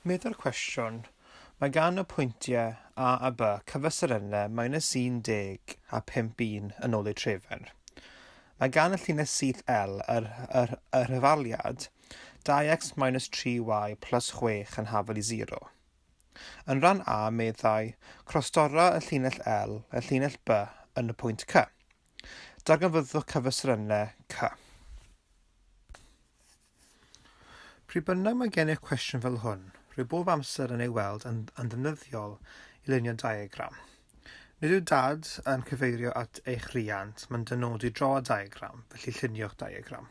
Medda'r cwestiwn, mae gan y pwyntiau A a B cyfesurynnau -10 a 5 yn ôl eu trefen. Mae gan y llinell syth L yr hafaliad 2x - 3y plus 6 yn hafal i 0. Yn rhan A, meddai, crostora y llinell L y llinell B yn y pwynt C. Darganfyddwch cyfesurynnau C. Pryd bynnag mae gennych cwestiwn fel hwn, rwy bob amser yn ei weld yn ddefnyddiol i lunio diagram. Nid yw dad yn cyfeirio at eich rhiant, mae'n dynodi dro y diagram, felly lluniwch diagram.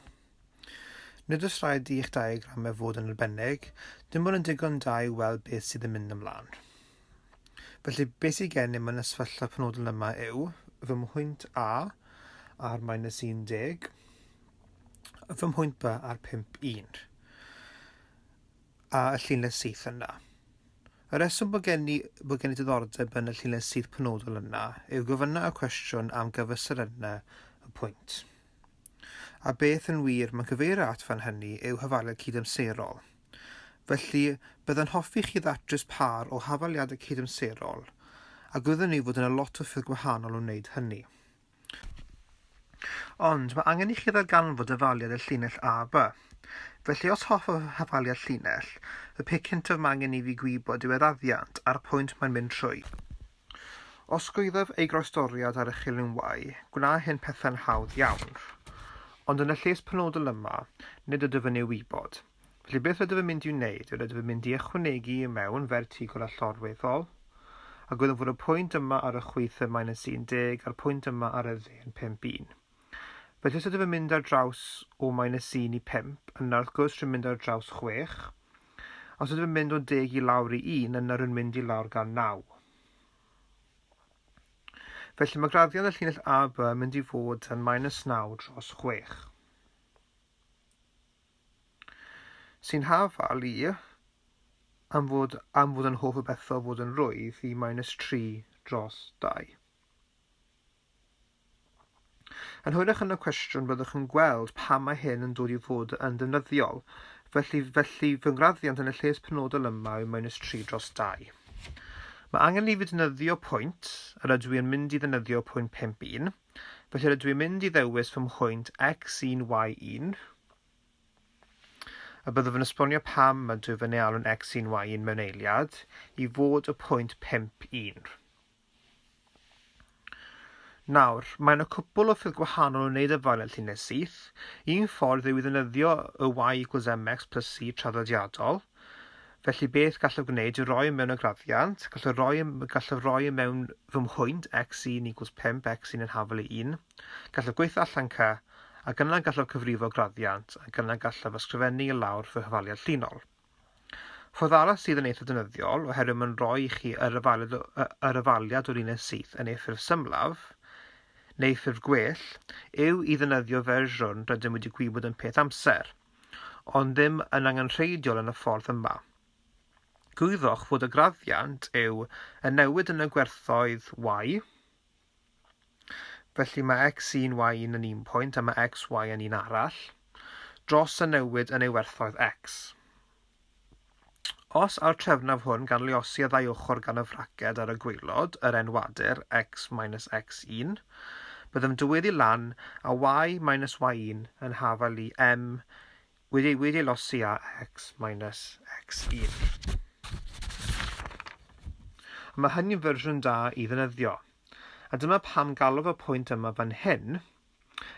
Nid oes rhaid i eich diagramau fod yn arbennig, dim ond yn digon da i weld beth sydd yn mynd ymlaen. Felly, beth sydd gennym yn y sefyllfa penodol yma yw fy mhwynt A ar -10, fy mhwynt B ar 5,1, a y llinell syth yna. Y reswm bod gen i diddordeb yn y llinell syth penodol yna yw gofynna y cwestiwn am gyfesurynnau y pwynt. A beth yn wir mae'n cyfeirio at fan hynny yw hafaliad cydamserol. Felly, byddai'n hoffi chi ddatrys par o hafaliadau cydamserol, a gwyddwn ni fod yna lot o ffyrdd gwahanol o wneud hynny. Ond mae angen i chi ddarganfod hafaliad y llinell A a B. Felly, os hoff o hafaliad llinell, y peth cyntaf mae angen i fi gwybod yw eraddiant a'r pwynt mae'n mynd trwy. Os gwyddaf ei groestoriad ar y chylun Y, gwna hyn pethau'n hawdd iawn. Ond yn y lles penodol yma, nid ydw yn ei wybod. Felly beth ydw yn mynd i wneud ydw yn mynd i ychwanegu i mewn vertigol a llorweddol, a gwyddwn fod y pwynt yma ar y chwythau -10 a'r pwynt yma ar y dde yn 5,1. Felly os ydw yn mynd ar draws o -1 i 5, yna wrth gwrs rwy'n mynd ar draws 6. Os ydw yn mynd o 10 i lawr i 1, yna rwy'n mynd i lawr gan 9. Felly mae graddiad y llinell A a B yn mynd i fod yn -9 dros 6. Sy'n hafal i, am fod yn hoff o bethau fod yn rwydd, i -3 dros 2. Yn hwyrach yn y cwestiwn byddwch yn gweld pam mae hyn yn dod i fod yn ddefnyddiol, felly fy ngraddiant yn y lles penodol yma yw -3 dros 2. Mae angen i fi ddefnyddio pwynt, yr ydw i'n mynd i ddefnyddio pwynt 5,1, felly ydw i'n mynd i ddewis fy mhwynt x1, y1, a byddaf yn esbonio pam ydw fy'n ei alw'n x1, y1 mewn eiliad, i fod y pwynt 5,1. Nawr, mae yna cwbl o ffyrdd gwahanol o wneud y hafaliad llinell syth. Un ffordd yw i ddefnyddio y y = mx plus c traddodiadol. Felly beth gallaf gwneud yw roi mewn y graddiant, gallaf roi mewn fy mhwynt x1 = 5, x1 yn hafal i 1, gallaf gweithio allan c, ac yna gallaf cyfrifo graddiant, ac yna gallaf ysgrifennu i lawr fy hafaliad llinol. Ffordd arall sydd yn eitha defnyddiol, oherwydd mae'n rhoi i chi yr hafaliad o'r llinell syth yn ei ffurf symlaf, neu ffurf gwell, yw i ddefnyddio fersiwn rydym wedi gwybod yn peth amser, ond ddim yn angenrheidiol yn y ffordd yma. Gwyddwch fod y graddiant yw y newid yn y gwerthoedd y, felly mae x1, y1 yn un pwynt a mae xy yn un arall, dros y newid yn ei werthoedd x. Os ar trefnaf hwn gan luosi y ddau ochr gan y fraced ar y gwaelod, yr enwadur x minus x1, byddem diweddu lan a y minus y1 yn hafal i m wedi losi a x minus x1. Mae hynny'n fersiwn da i ddefnyddio, a dyma pam galw y pwynt yma fan hyn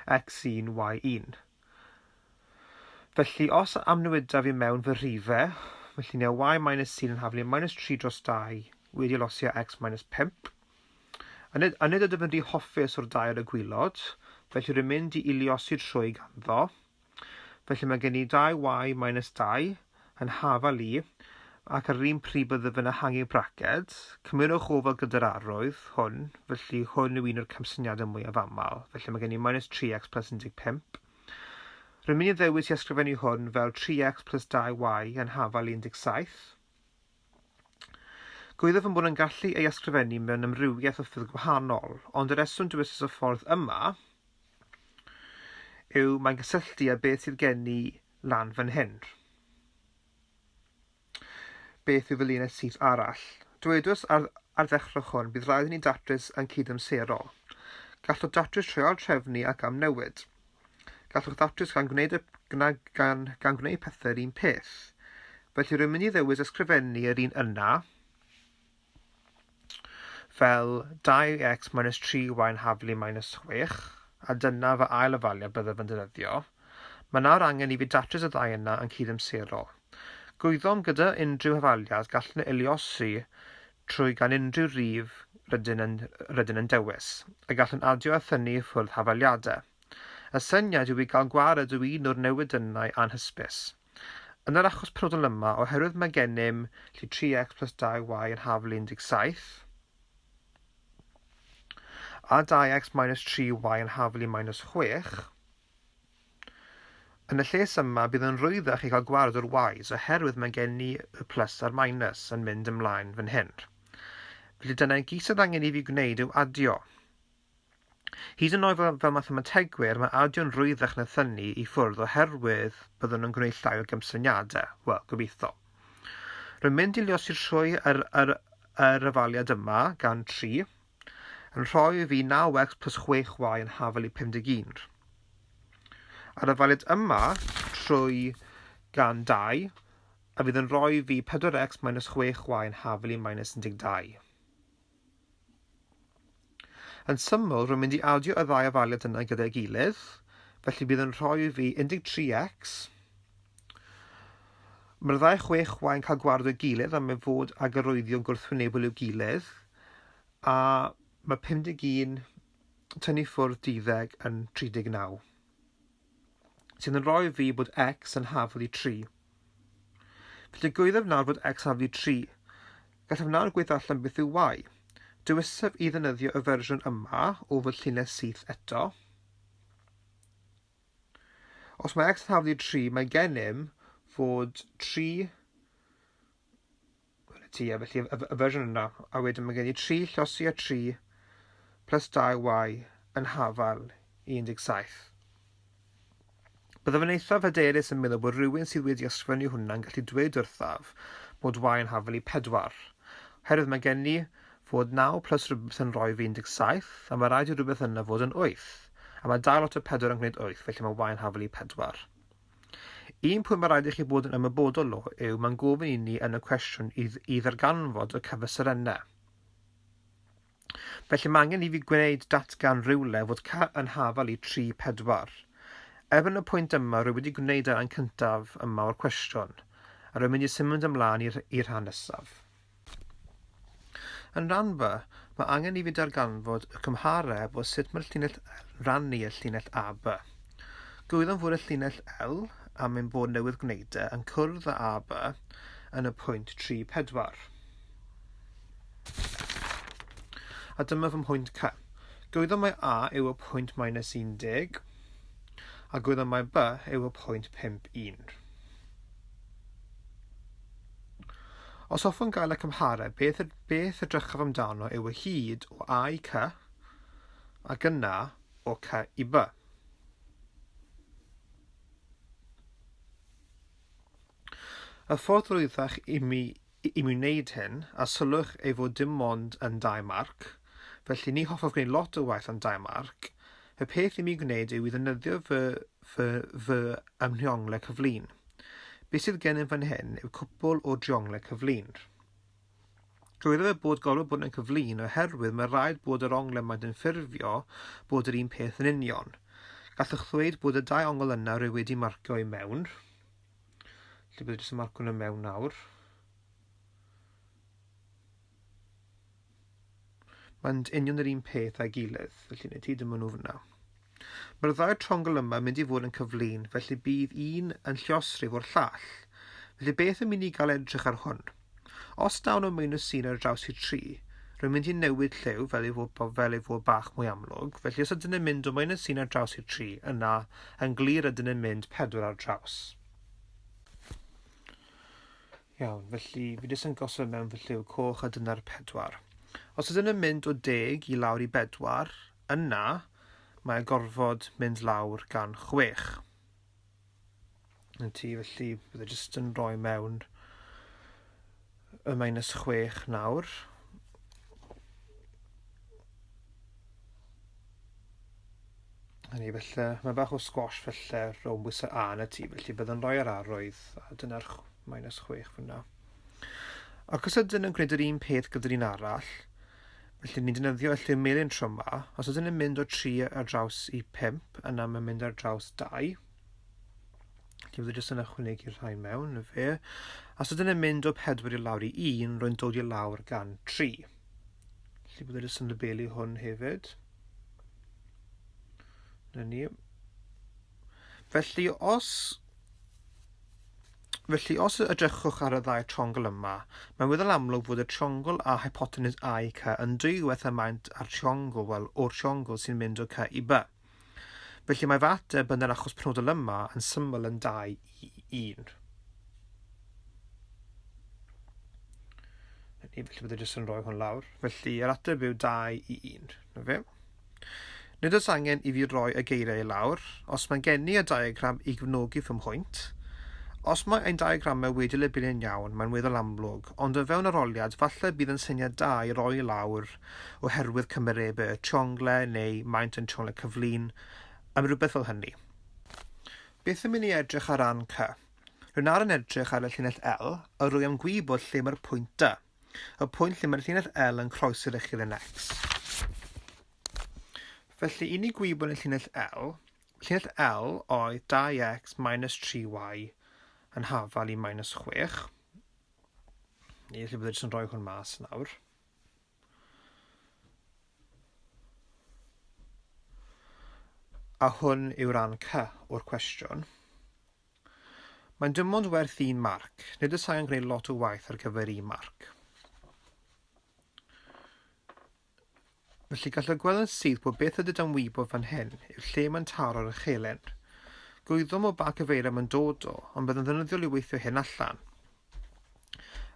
x1, y1. Felly os amnewida fi mewn fy rhifau, felly neu y minus 1 yn hafal i -3 dros 2 wedi losi a x minus 5. A nid ydym yn rhy hoffus o'r 2 ar y gwaelod, felly rwy'n mynd i iliosi trwy ganddo. Felly mae gen i 2y minus 2 yn hafal i, ac ar yr un pryd byddaf yn ehangu braced. Cymryd ofal gyda'r arwydd hwn, felly hwn yw un o'r cymsyniadau mwyaf aml. Felly mae gen i -3x plus 15. Rwy'n mynd i ddewis i ysgrifennu hwn fel 3x plus 2y yn hafal i 17. Gwyddaf yn bod yn gallu ei ysgrifennu mewn amrywiaeth o ffyrdd gwahanol, ond y reswm dywys y ffordd yma yw mae'n gysylltu â beth sydd gen i lan fan hyn. beth yw fy linell syth arall. Dwedws ar ddechrau hwn bydd rhaid i ni datrys yn cydamserol. Gallwch datrys trwyol trefnu ac am newid. Gallwch datrys gan gwneud pethau'r un peth. Felly rwy'n mynd i ddewis ysgrifennu yr un yna fel 2x minus 3y yn haflu minus 6, a dyna fy ail ofaliad byddaf yn defnyddio. Mae nawr angen i fi datrys y ddau yna yn cydamserol. Gwyddom gyda unrhyw hafaliad gallwn iliosi trwy gan unrhyw rif rydyn yn dewis, a gallwn adio a thynnu ffwrdd hafaliadau. Y syniad yw i gael gwared o un o'r newidynau anhysbys. Yn yr achos penodol yma, oherwydd mae gennym 3x plus 2y yn haflu 17, a 2x minus 3y yn haflu minus 6, yn y lles yma bydd yn rwyddach i gael gwared o'r y's oherwydd mae gen i y plus a'r minus yn mynd ymlaen fan hyn. Felly dyna gyd sydd angen i fi gwneud yw adio. Hyd yn oed fel mathemategwyr, mae adio'n rwyddach na thynnu i ffwrdd oherwydd byddwn nhw'n gwneud llai o gymsyniadau. Wel, gobeithio. Rwy'n mynd i liosi trwy yr ofaliad yma gan 3, yn rhoi fi 9x plus 6y yn haflu 51. A'r ofaliad yma trwy gan 2, a fydd yn rhoi fi 4x minus 6y yn haflu minus 12. Yn syml, rwy'n mynd i adio y ddau ofaliad yna gyda'i gilydd, felly bydd yn rhoi fi 13x. Mae'r ddau 6y yn cael gwared o'i gilydd am ei fod ag arwyddion gwrthwynebol i'w gilydd, a mae 51 tynnu ffwrdd 12 yn 39, sydd yn rhoi fi bod x yn haflu 3. Felly gwyddaf nawr bod x haflu 3. Gallaf nawr gweithio allan beth yw y. Dywysaf i ddefnyddio y fersiwn yma o fy llinell syth eto. Os mae x yn haflu 3, mae gennym fod 3... felly y fersiwn yna, a wedyn mae gen i 3 llosi a 3 plus 2y yn hafal 17. Byddaf yn eithaf hyderus yn meddwl bod rhywun sydd wedi ysgrifennu hwnna'n gallu dweud wrthaf bod y yn haflu 4. Oherwydd mae gen i fod 9 plus rhywbeth yn rhoi fi 17, a mae rhaid i rhywbeth yna fod yn 8, a mae 2 lot o 4 yn gwneud 8, felly mae y yn haflu 4. Un pwynt mae rhaid i chi bod yn ymwybodol o yw mae'n gofyn i ni yn y cwestiwn i ddarganfod y cyfesurynnau. Felly mae angen i fi gwneud datgan rywle fod c yn hafal i 3, 4. Erbyn y pwynt yma, rwy wedi gwneud yn cyntaf yma o'r cwestiwn, a rwy'n mynd i symud ymlaen i'r rhan nesaf. Yn rhan fy, mae angen i fi darganfod y cymhareb o sut mae'r llinell L rannu y llinell AB. Gwyddom fod y llinell L, am ein bod newydd gwneud yn cwrdd â AB yn y pwynt 3, 4. A dyma fy mhwynt C. Gwyddom mai A yw y pwynt minus 10, a gwyddom mai B yw y pwynt 5, 1. Os hoffwn gael y cymhareb, beth edrychaf amdano yw y hyd o A i C, a yna o C i B. Y ffordd rwyddach i mi wneud hyn, a sylwch ei fod dim ond yn 2 marc, felly ni hoffaf gwneud lot o waith yn 2 marc, y peth i mi gwneud yw i ddefnyddio fy ymrhionglau cyflun. Beth sydd gennym fan hyn yw cwpl o drionglau cyflun. Rwyddaf e bod gorfod bod yn cyflun oherwydd mae rhaid bod yr onglau mae'n ffurfio bod yr un peth yn union. Gallwch ddweud bod y 2 ongl yna rwy wedi marcio i mewn. Felly byddai jyst yn marcio nhw mewn nawr. Mae'n union yr un peth a'i gilydd, felly wneud hyd yma nhw fyna. Mae'r 2 trongl yma mynd i fod yn cyflun, felly bydd un yn lliosrif o'r llall. Felly beth yn mynd i gael edrych ar hwn? Os dawn o minus 1 ar draws i 3, rwy'n mynd i newid lliw fel ei fod bach mwy amlwg. Felly os ydyn yn mynd o minus 1 ar draws i 3, yna yn glir ydyn yn mynd 4 ar draws. Iawn, felly fi jyst yn gosod mewn fy lliw coch a dyna'r 4. Os ydyn yn mynd o 10 i lawr i 4, yna mae gorfod mynd lawr gan 6. Felly byddai jyst yn rhoi mewn y minus 6 nawr. Hynny, felly, mae bach o squash felly rhwng bwysau A yn y tu, felly byddai'n rhoi yr arwydd, a dyna'r minus 6 fyna. Ac os ydyn nhw'n gwneud yr un peth gyda'r un arall, felly ni'n defnyddio felly melyn tro yma. Os ydyn nhw'n mynd o 3 ar draws i 5, yna mae'n mynd ar draws 2. Felly byddai jyst yn ychwanegu'r rhain mewn, y fe. Os ydyn nhw'n mynd o 4 i lawr i 1, rwy'n dod i lawr gan 3. Felly byddai jyst yn labelu hwn hefyd. Ni. Felly os edrychwch ar y ddau triongl yma, mae'n weddol amlwg fod y triongl a hypotenuse A i C yn dwywaith y maint ar triongl, o'r triongl sy'n mynd o C i B. Felly mae fy ateb yn yr achos penodol yma yn syml yn 2 i 1. Felly byddai jyst yn rhoi hwn lawr. Felly yr ateb yw 2 i 1. Na fe? Nid oes angen i fi roi y geiriau i lawr. Os mae gen i y diagram i gyfnogi fy mhwynt, os mae ein diagramau wedi labelu'n iawn, mae'n weddol amlwg, ond o fewn aroliad, falle bydd yn syniad da i roi i lawr oherwydd cymerebau trionglau neu maint yn trionglau cyflun, am rhywbeth fel hynny. Beth yn mynd i edrych ar ran C? Rwy'n ar yn edrych ar y llinell L, a rwy am gwybod lle mae'r pwynt D, y pwynt lle mae'r llinell L yn croesi'r uchel yn X. Felly, i ni gwybod y llinell L oedd 2x minus 3y yn hafal i minus 6. Felly byddai jyst yn rhoi hwn mas nawr. A hwn yw ran C o'r cwestiwn. Mae'n dim ond werth 1 marc. Nid oes angen gwneud lot o waith ar gyfer 1 marc. Felly gallwch gweld yn sydd bod beth ydy dan wybod fan hyn yw'r lle mae'n taro'r uchelyn. Gwyddom o ba cyfeiriad mae'n dod o, ond bydd yn ddefnyddiol i weithio hyn allan.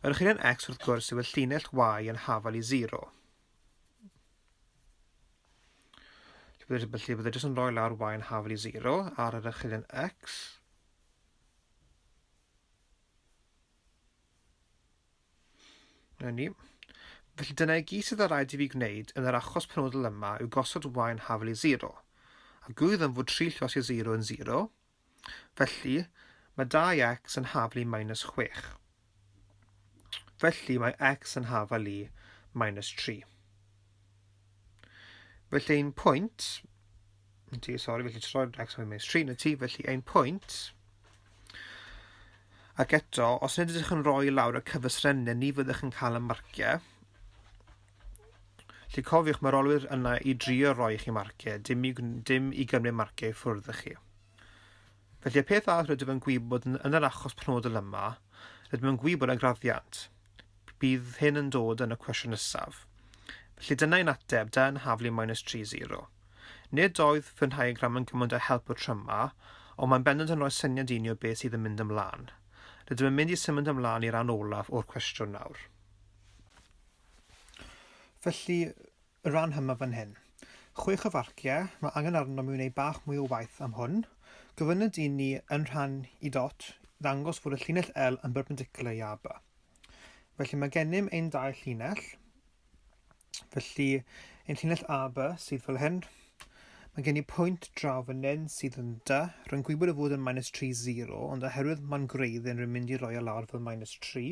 Yr uchelyn X wrth gwrs yw y llinell Y yn hafal i 0. Felly byddai jyst yn rhoi lawr Y yn hafal i 0 ar yr uchelyn X. Felly dyna i gyd sydd ar rhaid i fi gwneud yn yr achos penodol yma yw gosod Y yn hafal i 0. A gwyddom fod 3 llos i 0 yn 0. Felly, mae 2x yn hafal i minus 6. Felly, mae x yn hafal i minus 3. Felly, ein pwynt... felly troi'r x yn minus 3 na ti. Felly, ein pwynt... Ac eto, os nid ydych yn rhoi lawr y cyfesurynnau, ni fyddwch yn cael y marciau. Felly cofiwch, mae'r olwyr yna i drio roi chi marciau, dim i gymryd marciau ffwrdd â chi. Felly y peth arall rydym yn gwybod yn yr achos penodol yma, rydym yn gwybod y graddiant. Bydd hyn yn dod yn y cwestiwn nesaf. Felly dyna ein ateb, da yn hafal i minus 3,0. Nid oedd fy diagram yn gymaint o help o tryma, ond mae'n bendant yn rhoi syniad i ni o beth sydd yn mynd ymlaen. Rydym yn mynd i symud ymlaen i'r ran olaf o'r cwestiwn nawr. Felly, y ran hyma fan hyn. 6 o farciau, mae angen arnom i wneud bach mwy o waith am hwn. Gofynnwyd i ni yn rhan i dot ddangos fod y llinell L yn perpendicular i AB. Felly mae gennym ein 2 llinell. Felly, ein llinell AB sydd fel hyn. Mae gen i pwynt draw fan hyn sydd yn D. Rwy'n gwybod y fod yn minus 3,0, ond oherwydd mae'n greiddyn rwy'n mynd i roi o lawr fel minus 3.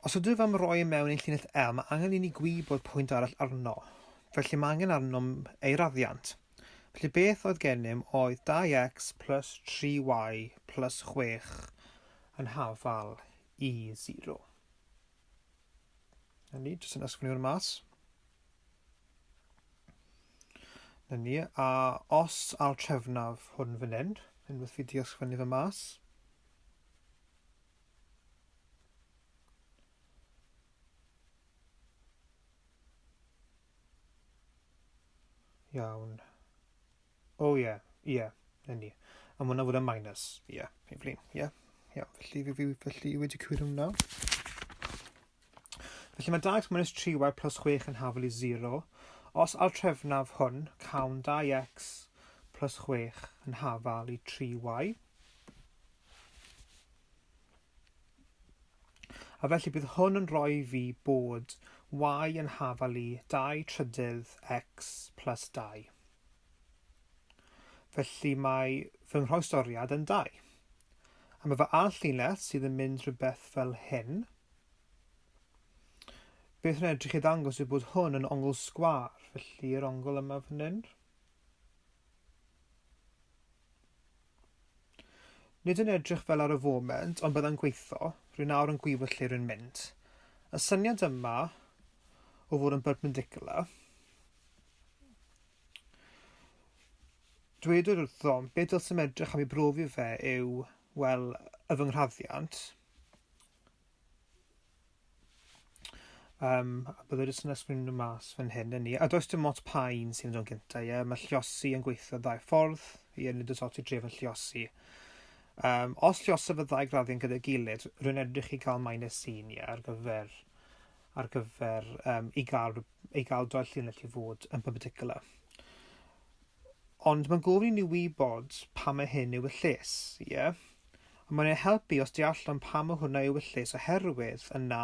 Os ydw am roi mewn ein llinell L, mae angen i ni gwybod pwynt arall arno. Felly mae angen arnom ei raddiant. Felly beth oedd gennym oedd 2x plus 3y plus 6 yn hafal i 0. Hynny, jyst yn ysgrifennu'r mas. Hynny, a os a'r trefnaf hwn fan hyn, unwaith fi di ysgrifennu fy mas. Iawn. O ie, hynny. A mae hwnna fod yn minus. Ie, felly wedi cywiro hwnna. Felly mae 2x minus 3y plus 6 yn hafal i 0. Os a'r trefnaf hwn, cawn 2x plus 6 yn hafal i 3y. A felly bydd hwn yn rhoi fi bod y yn hafalu 2 trydydd x plus 2. Felly mae fy nghroestoriad yn 2. A mae fy all-linell sydd yn mynd rhywbeth fel hyn. Beth yn edrych i ddangos yw bod hwn yn ongl sgwar, felly'r ongl yma fan hyn. Nid yn edrych fel ar y foment, ond byddai'n gweithio, rwy'n nawr yn gwybod lle rwy'n mynd. Y syniad yma o fod yn perpendicular, dwedwyd wrtho, beth dylsym edrych am ei brofi fe yw, wel, y fy nghraddiant. A byddai jyst yn ysgrifennu nhw mas fan hyn yn ni. A does dim lot pa un sy'n dod gyntaf, ie. Mae lliosi yn gweithio ddau ffordd, nid oes oti dref yn lliosi. Os lliosaf y ddau graddian gyda'i gilydd, rwy'n edrych i gael -1 ar gyfer i gael doedd llinell i fod yn perpendicular. Ond mae'n gofyn i ni wybod pa mae hyn yw y lles, ie? Mae'n ei helpu os di allan pa mae hwnna yw y lles oherwydd yna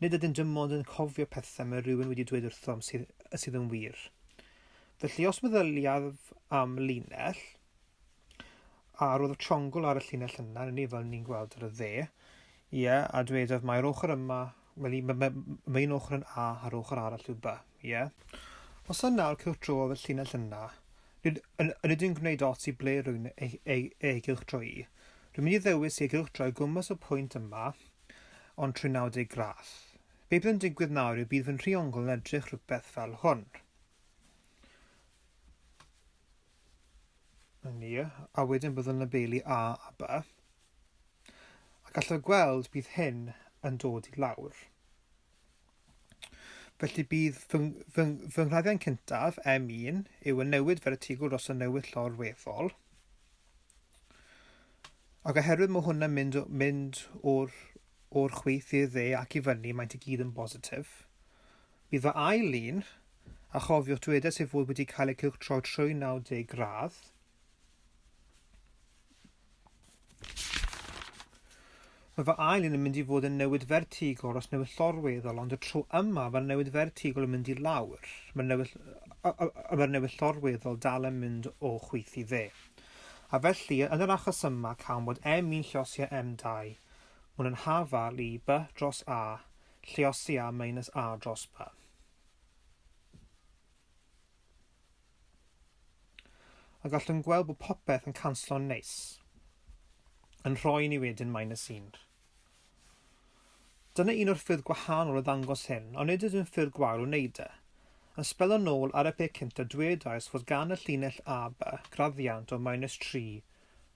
nid ydyn dim ond yn cofio pethau mae rhywun wedi dweud wrthom sydd yn wir. Felly os meddyliaf am linell, a roedd y triongl ar y llinell yna, ni fel ni'n gweld ar y dde, ie, a dwedaf mae'r ochr yma, mae un ochr yn A a'r ochr arall yw B, ie. Os yna nawr cylch dro o'r llinell yna, yn ydyn gwneud ot i ble rhywun ei gylch drwy, rwy'n mynd i ddewis ei gylch drwy gwmpas y pwynt yma, ond trwy 90 gradd. Be bydd yn digwydd nawr yw bydd fy'n triongl yn edrych rhywbeth fel hwn. A wedyn bydd yn labelu A a B. A gallai gweld bydd hyn yn dod i lawr. Felly bydd fy nghraddian cyntaf, M1, yw y newid vertigol dros y newid llorweddol. Ac oherwydd mae hwnna'n mynd o'r chwith i'r dde ac i fyny, maent i gyd yn bositif. Bydd fy ail un, a chofiwch dwedais ei fod wedi cael ei cylchdroi trwy 90 gradd. Mae fy ail un yn mynd i fod yn newid vertigol dros newid llorweddol, ond y tro yma mae'r newid vertigol yn mynd i lawr. Mae'r newid llorweddol dal yn mynd o chwith i dde. A felly, yn yr achos yma, cael bod M1 lliosi a M2, mae'n yn hafal i B dros A, lliosi A minus A dros B. A gallwn gweld bod popeth yn canslo'n neis, yn rhoi ni wedyn -1. Dyna un o'r ffyrdd gwahanol o ddangos hyn, ond nid ydyn ffyrdd gwael o wneud e. Yn sbel yn ôl ar y peth cyntaf dwedais fod gan y llinell AB graddiant o -3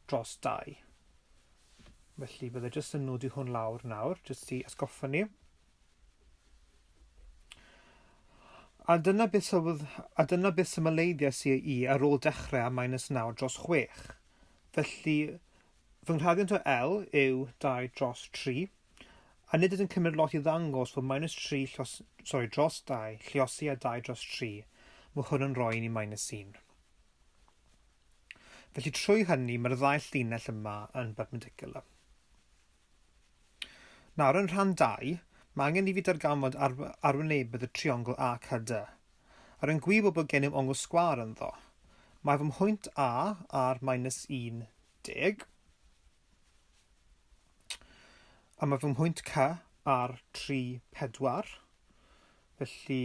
dros 2. Felly byddai jyst yn nodi hwn lawr nawr, jyst i atgoffa ni. A dyna beth symleiddiau sy'n i ar ôl dechrau a -9 dros 6. Felly fy nghraddiant o L yw 2 dros 3. A nid ydyn cymryd lot i ddangos fod -3 dros 2 lliosi a 2 dros 3. Mae hwn yn rhoi ni -1. Felly trwy hynny mae'r ddau llinell yma yn perpendicular. Nawr yn rhan 2, mae angen i fi darganfod arwynebedd y triongl ACD. A rwy'n gwybod bod gennym ongl sgwar ynddo. Mae fy mhwynt A ar -1, 10. A mae fy mhwynt C ar 3, 4. Felly,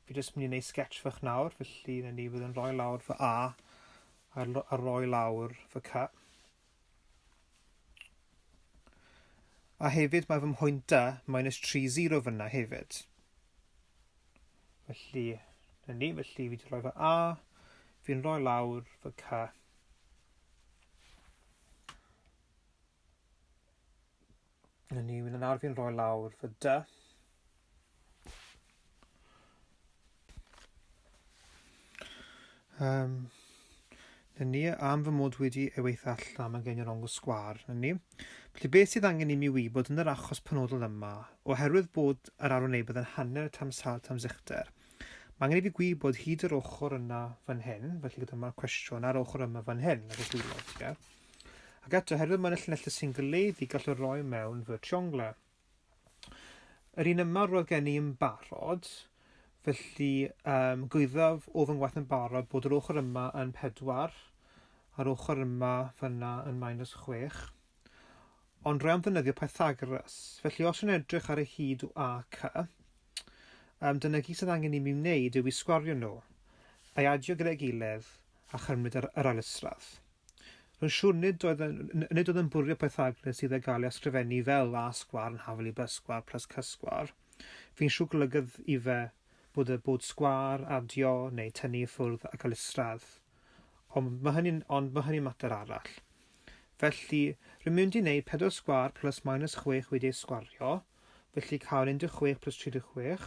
fi jyst mynd i wneud sketch fych nawr. Felly, ni fydd yn rhoi lawr fy A a rhoi lawr fy C. A hefyd mae fy mhwynt D -3, 0 fyna hefyd. Felly, fi wedi rhoi fy A, fi'n rhoi lawr fy C. Nawr fi'n rhoi lawr fy D. Am fy mod wedi eweithio allan mae gen i'r ongl sgwar. Felly beth sydd angen i mi wybod yn yr achos penodol yma, oherwydd bod yr arwynebedd yn hanner y tamsal tamsuchder, mae angen i fi gwybod hyd yr ochr yna fan hyn, felly gyda mae'r cwestiwn ar ochr yma fan hyn, ac y gwylod, ie. Ac eto, oherwydd mae'n y llinellau sy'n gyleddu gallwn rhoi mewn fy trionglau. Yr un yma roedd gen i yn barod, felly gwyddaf o fy ngwaith yn barod bod yr ochr yma yn 4, a'r ochr yma fyna yn -6. Ond rhaid am ddefnyddio Pythagoras. Felly os yn edrych ar y hyd o A, C, dyna gyd sydd angen i mi wneud yw i sgwario nhw, a'i adio gyda'i gilydd a chymryd yr ailysradd. Rwy'n siŵr nid oedd yn bwrio Pythagoras sydd ei gael ei ysgrifennu fel A sgwar yn hafel i B sgwar plus C sgwar. Fi'n siŵr golygydd i fe bod sgwar, adio neu tynnu i ffwrdd ac ailysradd. Ond mae hynny'n mater arall. Felly, rwy'n mynd i wneud 4 sgwar plus -6 wedi'i sgwario, felly cael 16 plus 36.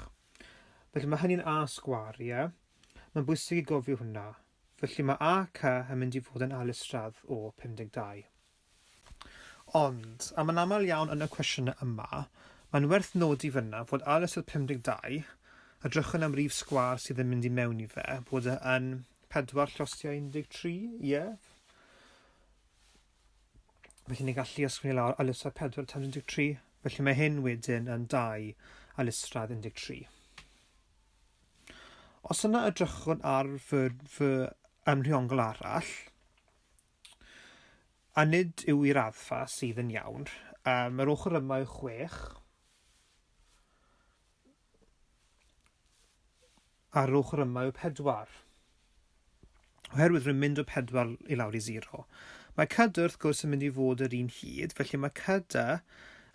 Felly mae hynny'n A sgwar, ie? Mae'n bwysig i gofio hwnna. Felly mae A, C yn mynd i fod yn ailysradd o 52. Ond, am yn aml iawn yn y cwestiynau yma, mae'n werth nodi fyna fod ailysradd 52, edrychwn am rif sgwar sydd yn mynd i mewn i fe, bod yn 4/13, ie? Felly ni'n gallu ysgrifennu lawr ailysradd 4 times 13, felly mae hyn wedyn yn 2 ailysradd 13. Os yna edrychwn ar fy ymrhiongl arall, a nid yw i'r raddfa sydd yn iawn, yr ochr yma yw 6, a'r ochr yma yw 4. Oherwydd rwy'n mynd o 4 i lawr i 0. Mae cyd wrth gwrs yn mynd i fod yr un hyd, felly mae cyd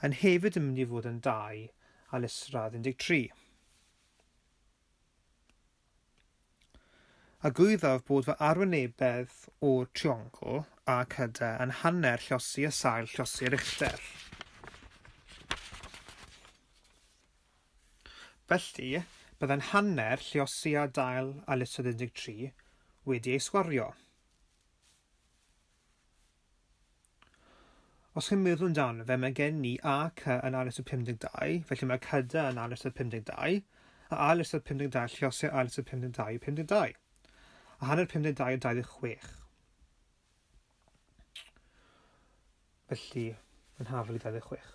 yn hefyd yn mynd i fod yn 2 ailysradd 13. A gwyddaf bod fy arwynebedd o triongl a cyd yn hanner llosi y sail llosi Richter. Felly, byddai'n hanner llosi a dail ailysradd 13 wedi ei sgwario. Os chi'n meddwl amdano fe, mae gen ni A, C yn ailysradd 52, felly mae cyd yn ailysradd 52, a ailysradd 52 llosi ailysradd 52 yw 52. A hanner 52 yw 26. Felly, yn hafel i 26.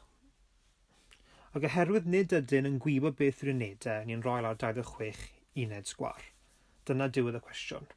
Ac oherwydd nid ydyn yn gwybod beth yw'r unedau, ni'n rhoi lawr 26 uned sgwar. Dyna diwedd y cwestiwn.